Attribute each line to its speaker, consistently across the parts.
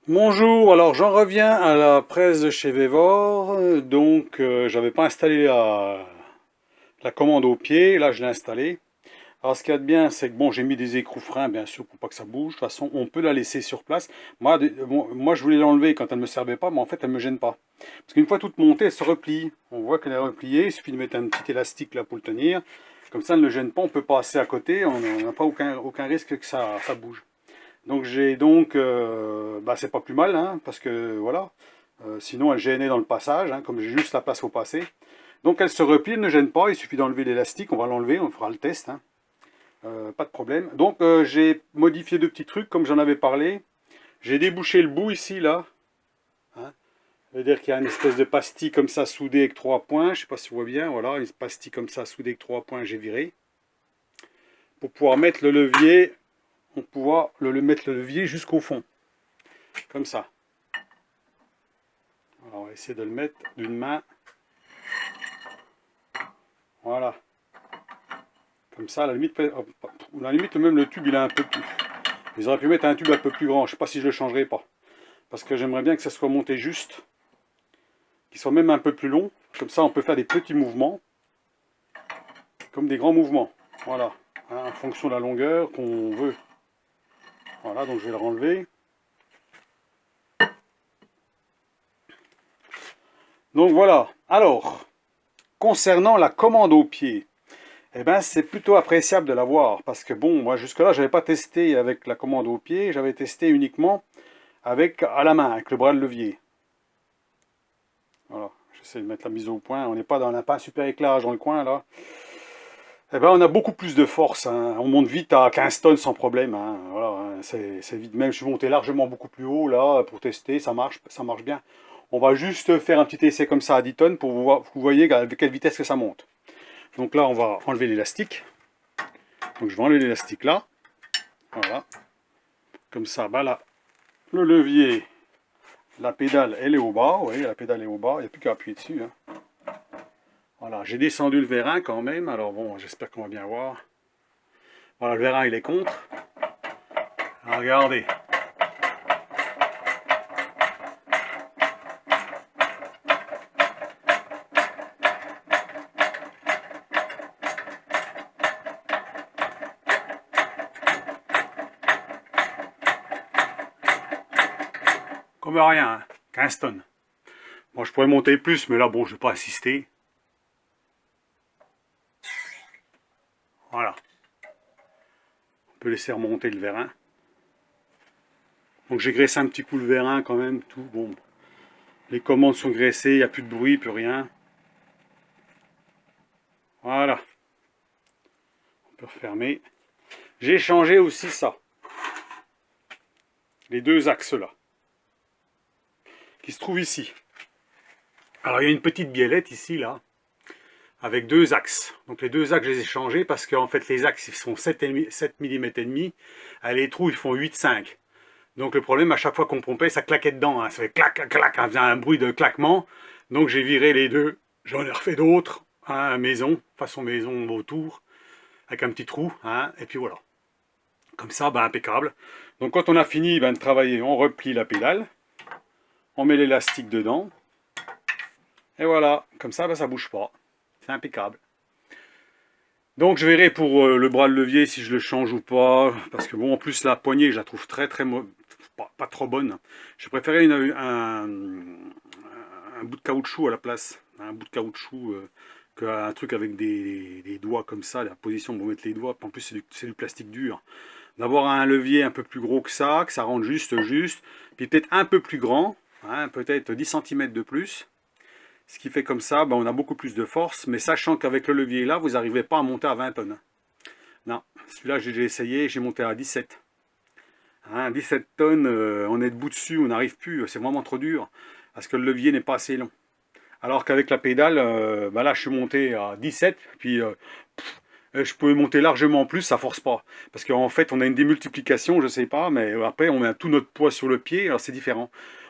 Speaker 1: Bonjour, alors j'en reviens à la presse de chez Vevor. J'avais pas installé la commande au pied, là je l'ai installée. Alors ce qu'il y a de bien, c'est que bon, j'ai mis des écrous freins bien sûr pour pas que ça bouge. De toute façon, on peut la laisser sur place. Moi je voulais l'enlever quand elle me servait pas, mais en fait elle me gêne pas. Parce qu'une fois toute montée, elle se replie. On voit qu'elle est repliée, il suffit de mettre un petit élastique là pour le tenir. Comme ça, elle ne gêne pas, on peut passer à côté, on n'a pas aucun risque que ça bouge. C'est pas plus mal, hein, parce que voilà, sinon elle gênait dans le passage, hein, comme j'ai juste la place au passé. Donc elle se replie, elle ne gêne pas, il suffit d'enlever l'élastique, on va l'enlever, on fera le test, hein, pas de problème. J'ai modifié deux petits trucs, comme j'en avais parlé. J'ai débouché le bout ici, là. Hein. Ça veut dire qu'il y a une espèce de pastille comme ça soudée avec trois points, je sais pas si vous voyez bien, voilà, une pastille comme ça soudée avec trois points, j'ai viré. Pour pouvoir mettre le levier, on pouvoir mettre le levier jusqu'au fond, comme ça. Alors, on va essayer de le mettre d'une main. Voilà. Comme ça, à la limite même le tube, il est un peu plus. Ils auraient pu mettre un tube un peu plus grand. Je ne sais pas si je le changerai pas. Parce que j'aimerais bien que ça soit monté juste. Qu'il soit même un peu plus long. Comme ça, on peut faire des petits mouvements. Comme des grands mouvements. Voilà. Hein, en fonction de la longueur qu'on veut. Voilà, donc je vais le renlever. Donc voilà. Alors, concernant la commande au pied. Eh ben, c'est plutôt appréciable de l'avoir parce que bon, moi jusque-là, j'avais pas testé avec la commande au pied, j'avais testé uniquement avec à la main, avec le bras de levier. Voilà, j'essaie de mettre la mise au point. On n'est pas dans un super éclairage dans le coin là. Eh ben, on a beaucoup plus de force, hein. On monte vite à 15 tonnes sans problème, hein. Voilà, hein. C'est vite. Même je suis monté largement beaucoup plus haut là pour tester, ça marche bien. On va juste faire un petit essai comme ça à 10 tonnes pour vous voyez avec quelle vitesse que ça monte. Donc là, on va enlever l'élastique. Donc je vais enlever l'élastique là. Voilà. Comme ça, bah là, le levier, la pédale, elle est au bas. Vous voyez, la pédale est au bas. Il n'y a plus qu'à appuyer dessus, hein. Voilà, j'ai descendu le vérin quand même. Alors bon, j'espère qu'on va bien voir. Voilà, le vérin, il est contre. Alors, regardez. Comme rien, hein. 15 tonnes. Bon, je pourrais monter plus, mais là, bon, je ne vais pas assister. Voilà. On peut laisser remonter le vérin. Donc j'ai graissé un petit coup le vérin quand même, tout. Bon, les commandes sont graissées, il n'y a plus de bruit, plus rien. Voilà. On peut refermer. J'ai changé aussi ça. Les deux axes là. Qui se trouvent ici. Alors il y a une petite biellette ici, là. Avec deux axes. Donc les deux axes, je les ai changés parce qu'en fait les axes ils font 7 mm et demi. Les trous ils font 8,5. Donc le problème, à chaque fois qu'on pompait, ça claquait dedans, hein. Ça fait clac, clac, clac, ça faisait un bruit de claquement. Donc j'ai viré les deux. J'en ai refait d'autres, hein, maison, façon maison autour, avec un petit trou, hein, et puis voilà. Comme ça, ben, impeccable. Donc quand on a fini ben, de travailler, on replie la pédale, on met l'élastique dedans, et voilà, comme ça, ben, ça bouge pas. C'est impeccable. Donc je verrai pour le bras de levier si je le change ou pas, parce que bon, en plus la poignée, je la trouve très pas trop bonne. Je préférais un bout de caoutchouc à la place, un bout de caoutchouc qu'un truc avec des doigts comme ça, la position pour mettre les doigts. En plus c'est du plastique dur. D'avoir un levier un peu plus gros que ça rentre juste, puis peut-être un peu plus grand, hein, peut-être 10 cm de plus. Ce qui fait comme ça, ben, on a beaucoup plus de force, mais sachant qu'avec le levier là, vous n'arrivez pas à monter à 20 tonnes. Non, celui-là j'ai déjà essayé, j'ai monté à 17. Hein, 17 tonnes, on est debout dessus, on n'arrive plus, c'est vraiment trop dur, parce que le levier n'est pas assez long. Alors qu'avec la pédale, ben là je suis monté à 17, puis je pouvais monter largement plus, ça force pas. Parce qu'en fait on a une démultiplication, je sais pas, mais après on met tout notre poids sur le pied, alors c'est différent.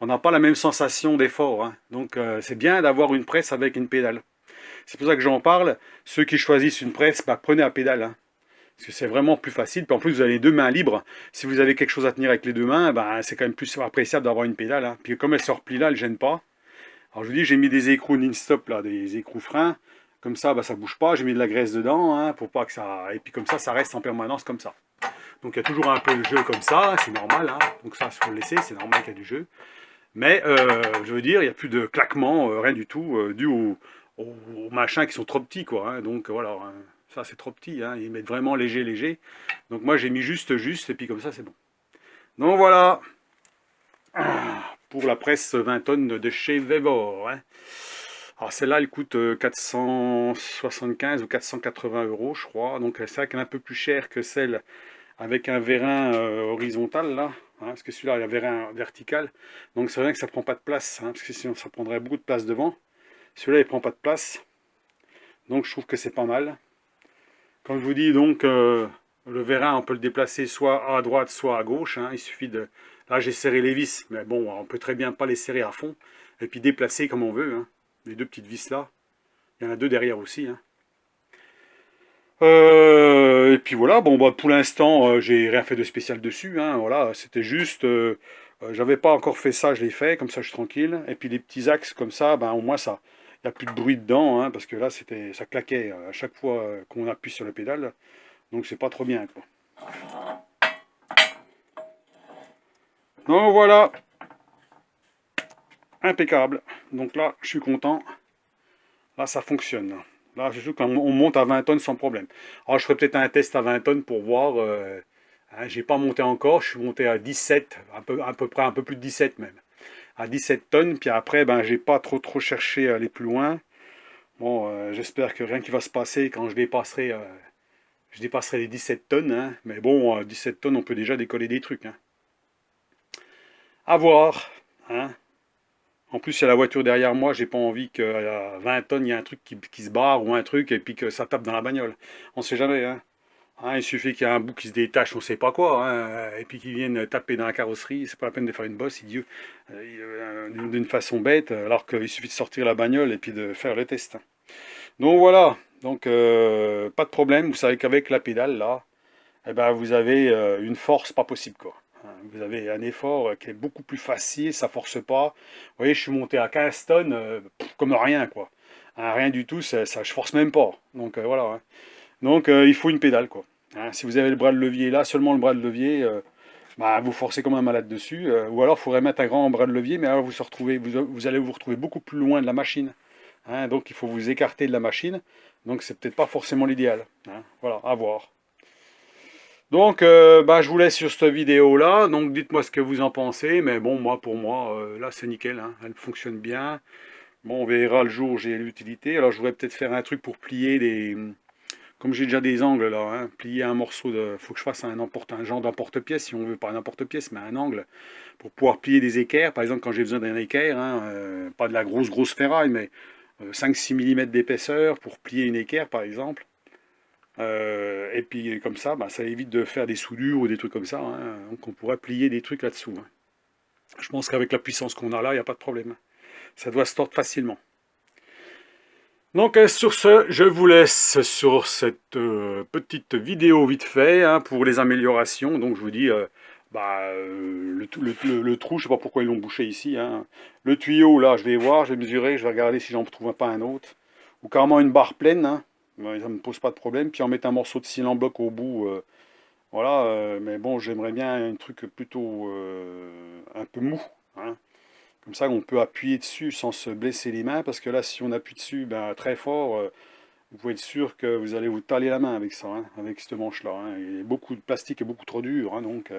Speaker 1: On n'a pas la même sensation d'effort, hein. Donc c'est bien d'avoir une presse avec une pédale. C'est pour ça que j'en parle. Ceux qui choisissent une presse, bah, prenez à pédale, hein. Parce que c'est vraiment plus facile. Puis en plus, vous avez les deux mains libres. Si vous avez quelque chose à tenir avec les deux mains, ben, c'est quand même plus appréciable d'avoir une pédale. Hein. Puis comme elle se replie là, elle ne gêne pas. Alors je vous dis, j'ai mis des écrous non-stop, là, des écrous freins. Comme ça, bah, ça ne bouge pas. J'ai mis de la graisse dedans, hein, pour pas que ça... Et puis comme ça reste en permanence comme ça. Donc il y a toujours un peu de jeu comme ça, c'est normal. Hein. Donc ça, il faut le laisser, c'est normal qu'il y ait du jeu. Mais je veux dire, il n'y a plus de claquement, rien du tout, dû aux machins qui sont trop petits, quoi. Hein. Donc voilà, hein, ça c'est trop petit, hein. Ils mettent vraiment léger, léger. Donc moi j'ai mis juste, et puis comme ça c'est bon. Donc voilà, pour la presse 20 tonnes de chez Weber. Hein. Alors celle-là, elle coûte 475 ou 480 euros, je crois. Donc c'est vrai qu'elle est un peu plus chère que celle avec un vérin horizontal, là. Hein, parce que celui-là, il y a un vérin vertical. Donc c'est vrai que ça ne prend pas de place, hein, parce que sinon ça prendrait beaucoup de place devant. Celui-là, il ne prend pas de place. Donc je trouve que c'est pas mal. Comme je vous dis, donc, le vérin, on peut le déplacer soit à droite, soit à gauche. Hein. Il suffit de... Là, j'ai serré les vis, mais bon, on peut très bien pas les serrer à fond. Et puis déplacer comme on veut. Hein. Les deux petites vis là. Il y en a deux derrière aussi. Hein. Et puis voilà, bon, bah, pour l'instant, j'ai rien fait de spécial dessus. Hein. Voilà, c'était juste... j'avais pas encore fait ça, je l'ai fait, comme ça je suis tranquille. Et puis les petits axes comme ça, ben, au moins ça... Il n'y a plus de bruit dedans, hein, parce que là, ça claquait à chaque fois qu'on appuie sur la pédale. Donc c'est pas trop bien, quoi. Donc voilà, impeccable. Donc là, je suis content. Là, ça fonctionne. Là, je suis qu'on monte à 20 tonnes sans problème. Alors, je ferai peut-être un test à 20 tonnes pour voir. Hein, j'ai pas monté encore. Je suis monté à 17, à peu près un peu plus de 17 même. À 17 tonnes. Puis après, ben, j'ai pas trop cherché à aller plus loin. Bon, j'espère que rien qui va se passer quand je dépasserai les 17 tonnes. Hein. Mais bon, 17 tonnes, on peut déjà décoller des trucs. Hein. À voir. Hein. En plus, il y a la voiture derrière moi, j'ai pas envie qu'à 20 tonnes, il y a un truc qui se barre ou un truc et puis que ça tape dans la bagnole. On sait jamais, hein. Hein, il suffit qu'il y ait un bout qui se détache, on sait pas quoi, hein, et puis qu'il vienne taper dans la carrosserie, c'est pas la peine de faire une bosse, idiot, d'une façon bête, alors qu'il suffit de sortir la bagnole et puis de faire le test. Hein. Donc voilà, donc pas de problème, vous savez qu'avec la pédale là, eh ben, vous avez une force pas possible quoi. Hein, vous avez un effort qui est beaucoup plus facile, ça force pas. Vous voyez, je suis monté à 15 tonnes comme rien quoi. Hein, rien du tout, je force même pas. Donc voilà. Hein. Donc il faut une pédale quoi. Hein, si vous avez le bras de levier là, seulement le bras de levier, bah, vous forcez comme un malade dessus. Ou alors il faudrait mettre un grand bras de levier, mais alors vous allez vous retrouver beaucoup plus loin de la machine. Hein, donc il faut vous écarter de la machine. Donc c'est peut-être pas forcément l'idéal. Hein, voilà, à voir. Donc, bah, je vous laisse sur cette vidéo-là. Donc, dites-moi ce que vous en pensez. Mais bon, pour moi, là, c'est nickel. Hein. Elle fonctionne bien. Bon, on verra le jour où j'ai l'utilité. Alors, je voudrais peut-être faire un truc pour plier des... Comme j'ai déjà des angles, là, hein, plier un morceau de... faut que je fasse un genre d'emporte-pièce, si on veut. Pas un emporte-pièce, mais un angle. Pour pouvoir plier des équerres. Par exemple, quand j'ai besoin d'un équerre, hein, pas de la grosse ferraille, mais 5-6 mm d'épaisseur pour plier une équerre, par exemple. Et puis comme ça, bah, ça évite de faire des soudures ou des trucs comme ça. Hein. Donc on pourrait plier des trucs là-dessous. Hein. Je pense qu'avec la puissance qu'on a là, il n'y a pas de problème. Ça doit se tordre facilement. Donc sur ce, je vous laisse sur cette petite vidéo vite fait hein, pour les améliorations. Donc je vous dis, le trou, je ne sais pas pourquoi ils l'ont bouché ici. Hein. Le tuyau, là, je vais voir, je vais mesurer, je vais regarder si j'en trouve pas un autre. Ou carrément une barre pleine. Hein. Ça ne me pose pas de problème. Puis en mettre un morceau de ciment en bloc au bout. Voilà, mais bon, j'aimerais bien un truc plutôt un peu mou. Hein. Comme ça, on peut appuyer dessus sans se blesser les mains. Parce que là, si on appuie dessus ben, très fort, vous pouvez être sûr que vous allez vous taler la main avec ça, hein, avec cette manche-là. Hein. Et beaucoup de plastique est beaucoup trop dur. Hein, donc,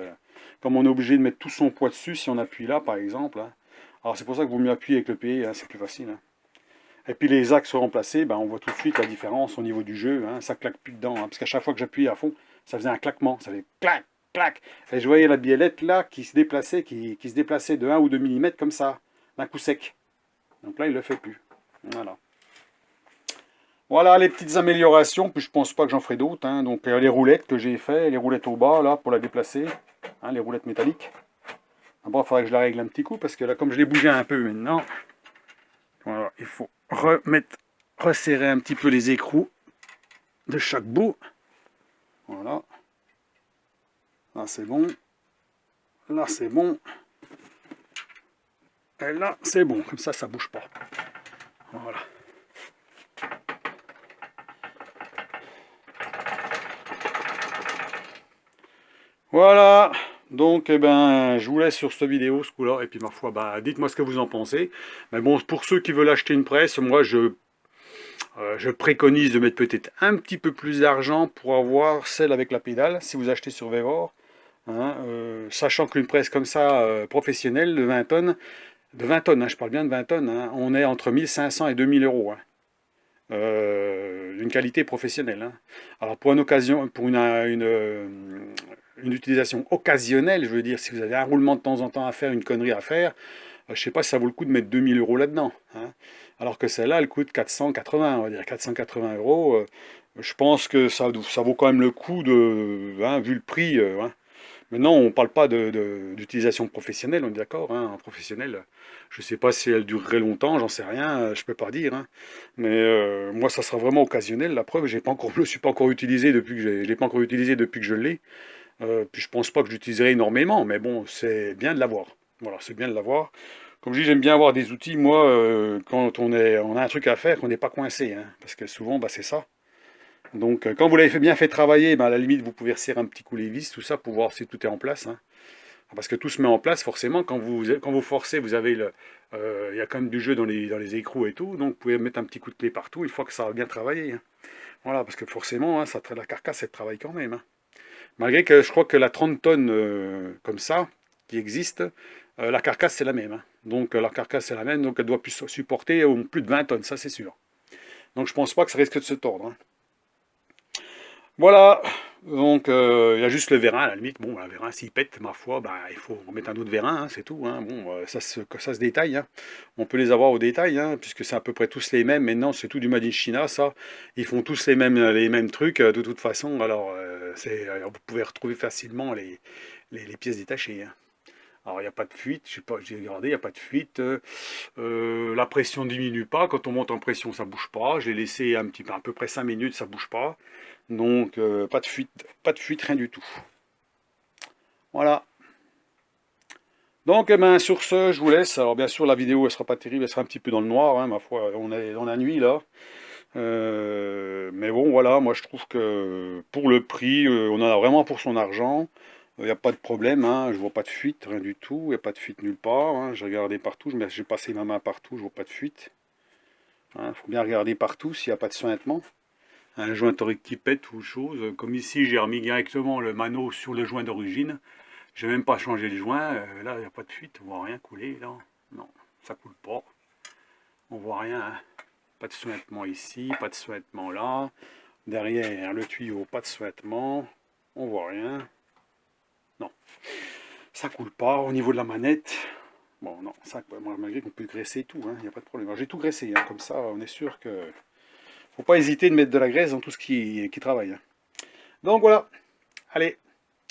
Speaker 1: comme on est obligé de mettre tout son poids dessus, si on appuie là, par exemple. Hein. Alors, c'est pour ça que vous mieux appuyer avec le pied, hein, c'est plus facile. Hein. Et puis les axes remplacés, ben, on voit tout de suite la différence au niveau du jeu. Hein, ça claque plus dedans. Hein, parce qu'à chaque fois que j'appuyais à fond, ça faisait un claquement. Ça faisait clac, clac. Et je voyais la biellette là qui se déplaçait, qui se déplaçait de 1 ou 2 mm comme ça, d'un coup sec. Donc là, il ne le fait plus. Voilà. Voilà les petites améliorations. Puis je pense pas que j'en ferai d'autres. Hein. Donc les roulettes que j'ai fait, les roulettes au bas là pour la déplacer. Hein, les roulettes métalliques. D'abord, il faudrait que je la règle un petit coup parce que là, comme je l'ai bougé un peu maintenant, voilà, il faut resserrer un petit peu les écrous de chaque bout. Voilà. Là, c'est bon. Là, c'est bon. Et là, c'est bon. Comme ça bouge pas. Voilà. Voilà. Donc, eh ben, je vous laisse sur cette vidéo, ce coup-là. Et puis, ma foi, bah, dites-moi ce que vous en pensez. Mais bon, pour ceux qui veulent acheter une presse, moi, je préconise de mettre peut-être un petit peu plus d'argent pour avoir celle avec la pédale, si vous achetez sur Vevor. Hein, sachant qu'une presse comme ça, professionnelle, de 20 tonnes, hein, je parle bien de 20 tonnes, hein, on est entre 1500 et 2000 euros. Hein, d'une qualité professionnelle. Hein. Alors pour une utilisation occasionnelle, je veux dire, si vous avez un roulement de temps en temps à faire, une connerie à faire, je ne sais pas si ça vaut le coup de mettre 2000 euros là-dedans. Hein. Alors que celle-là, elle coûte 480, on va dire 480 euros. Je pense que ça vaut quand même le coup hein, vu le prix. Hein. Maintenant, on ne parle pas d'utilisation professionnelle, on est d'accord. Hein, en professionnel, je ne sais pas si elle durerait longtemps, j'en sais rien, je ne peux pas dire. Hein. Mais moi, ça sera vraiment occasionnel. La preuve, je ne le suis pas encore utilisé depuis que je l'ai pas encore utilisé depuis que je l'ai. Puis je pense pas que je l'utiliserai énormément, mais bon, c'est bien de l'avoir. Voilà, c'est bien de l'avoir. Comme je dis, j'aime bien avoir des outils, moi, quand on a un truc à faire, qu'on n'est pas coincé. Hein, parce que souvent, bah, c'est ça. Donc, quand vous l'avez bien fait travailler, ben, à la limite, vous pouvez resserrer un petit coup les vis, tout ça, pour voir si tout est en place. Hein. Parce que tout se met en place, forcément, quand vous forcez, vous avez il y a quand même du jeu dans les écrous et tout, donc vous pouvez mettre un petit coup de clé partout, une fois que ça a bien travaillé. Hein. Voilà, parce que forcément, hein, la carcasse, elle travaille quand même. Hein. Malgré que je crois que la 30 tonnes comme ça, qui existe, la carcasse, c'est la même. Hein. Donc, la carcasse, c'est la même, donc elle doit plus supporter plus de 20 tonnes, ça, c'est sûr. Donc, je pense pas que ça risque de se tordre. Hein. Voilà, donc il y a juste le vérin à la limite. Bon, le vérin s'il pète, ma foi, bah, il faut remettre un autre vérin, hein, c'est tout. Hein. Bon, ça se détaille. Hein. On peut les avoir au détail, hein, puisque c'est à peu près tous les mêmes. Maintenant, c'est tout du Made in China, ça. Ils font tous les mêmes trucs, de toute façon. Alors, vous pouvez retrouver facilement les pièces détachées. Hein. Alors, il n'y a pas de fuite, je sais pas, j'ai regardé, il n'y a pas de fuite. La pression ne diminue pas. Quand on monte en pression, ça ne bouge pas. J'ai laissé un petit peu, à peu près 5 minutes, ça ne bouge pas. Donc, pas de fuite, rien du tout. Voilà. Donc, eh ben, sur ce, je vous laisse. Alors, bien sûr, la vidéo, elle sera pas terrible, elle sera un petit peu dans le noir, hein, ma foi. On est dans la nuit, là. Mais bon, voilà, moi, je trouve que pour le prix, on en a vraiment pour son argent. Il n'y a pas de problème, hein, je vois pas de fuite, rien du tout. Il n'y a pas de fuite nulle part. Hein, j'ai regardé partout, j'ai passé ma main partout, je vois pas de fuite. Il faut bien regarder partout s'il n'y a pas de sointement. Un joint torique qui pète ou chose. Comme ici, j'ai remis directement le mano sur le joint d'origine. J'ai même pas changé le joint. Là, il n'y a pas de fuite. On voit rien couler. Là. Non, ça coule pas. On voit rien. Hein. Pas de sointement ici, pas de sointement là. Derrière le tuyau, pas de sointement. On voit rien. Non, ça coule pas. Au niveau de la manette, bon, non, ça, malgré qu'on peut graisser tout, il n'y a pas de problème. J'ai tout graissé, hein, comme ça, on est sûr que. Faut pas hésiter de mettre de la graisse dans tout ce qui travaille. Hein. Donc voilà, allez,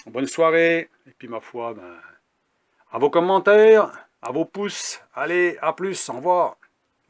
Speaker 1: bonne soirée, et puis ma foi, ben, à vos commentaires, à vos pouces, allez, à plus, au revoir.